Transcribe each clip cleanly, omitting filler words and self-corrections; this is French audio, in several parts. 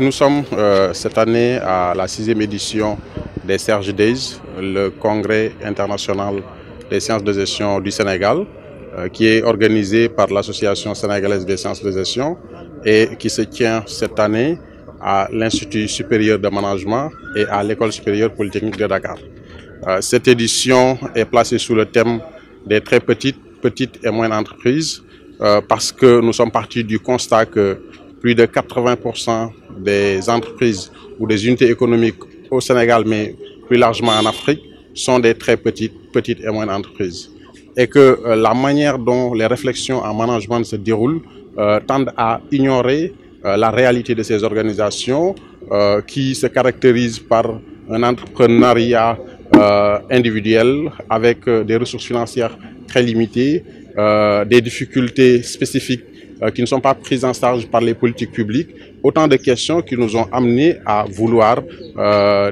Nous sommes cette année à la 6e édition des Serge Days, le congrès international des sciences de gestion du Sénégal, qui est organisé par l'Association sénégalaise des sciences de gestion et qui se tient cette année à l'Institut supérieur de management et à l'École supérieure polytechnique de Dakar. Cette édition est placée sous le thème des très petites et moyennes entreprises parce que nous sommes partis du constat que plus de 80% des entreprises ou des unités économiques au Sénégal, mais plus largement en Afrique, sont des très petites et moyennes entreprises. Et que la manière dont les réflexions en management se déroulent tendent à ignorer la réalité de ces organisations qui se caractérisent par un entrepreneuriat individuel avec des ressources financières très limitées, des difficultés spécifiques qui ne sont pas prises en charge par les politiques publiques, autant de questions qui nous ont amenés à vouloir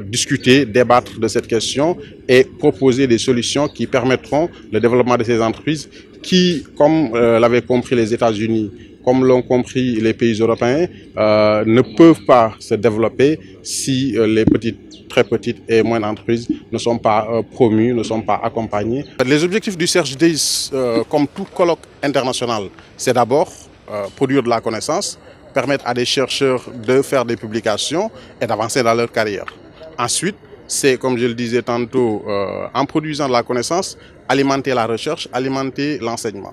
discuter, débattre de cette question et proposer des solutions qui permettront le développement de ces entreprises qui, comme l'avaient compris les États-Unis, comme l'ont compris les pays européens, ne peuvent pas se développer si les très petites et moyennes entreprises ne sont pas promues, ne sont pas accompagnées. Les objectifs du Serge Days, comme tout colloque international, c'est d'abord produire de la connaissance, permettre à des chercheurs de faire des publications et d'avancer dans leur carrière. Ensuite, c'est, comme je le disais tantôt, en produisant de la connaissance, alimenter la recherche, alimenter l'enseignement.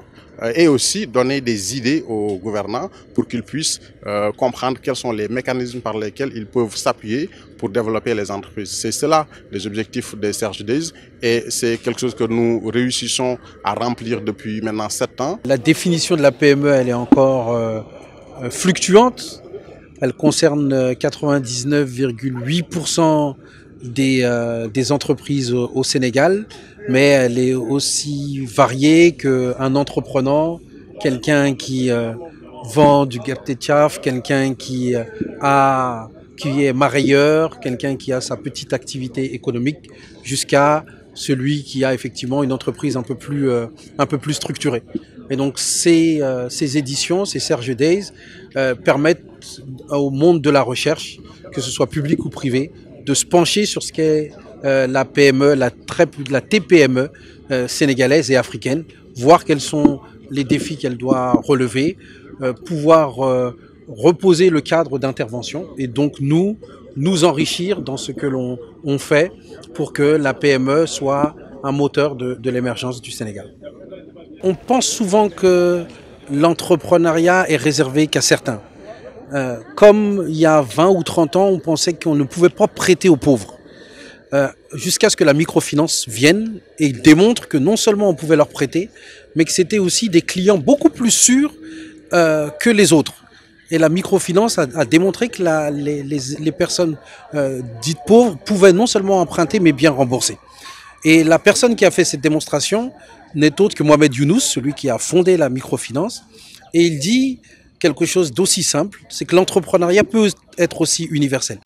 Et aussi donner des idées aux gouvernants pour qu'ils puissent comprendre quels sont les mécanismes par lesquels ils peuvent s'appuyer pour développer les entreprises. C'est cela les objectifs des Serge Days et c'est quelque chose que nous réussissons à remplir depuis maintenant 7 ans. La définition de la PME, elle est encore fluctuante. Elle concerne 99,8% des entreprises au Sénégal, mais elle est aussi variée qu'un entrepreneur, quelqu'un qui vend du gâteau, quelqu'un qui est marailleur, quelqu'un qui a sa petite activité économique, jusqu'à celui qui a effectivement une entreprise un peu plus structurée. Et donc ces éditions, ces Serge Days, permettent au monde de la recherche, que ce soit public ou privé, de se pencher sur ce qu'est la PME, la TPME sénégalaise et africaine, voir quels sont les défis qu'elle doit relever, pouvoir reposer le cadre d'intervention et donc nous enrichir dans ce que l'on fait pour que la PME soit un moteur de l'émergence du Sénégal. On pense souvent que l'entrepreneuriat est réservé qu'à certains. Comme il y a 20 ou 30 ans, on pensait qu'on ne pouvait pas prêter aux pauvres. Jusqu'à ce que la microfinance vienne et démontre que non seulement on pouvait leur prêter, mais que c'était aussi des clients beaucoup plus sûrs que les autres. Et la microfinance a démontré que les personnes dites pauvres pouvaient non seulement emprunter, mais bien rembourser. Et la personne qui a fait cette démonstration n'est autre que Mohamed Younous, celui qui a fondé la microfinance. Et il dit quelque chose d'aussi simple, c'est que l'entrepreneuriat peut être aussi universel.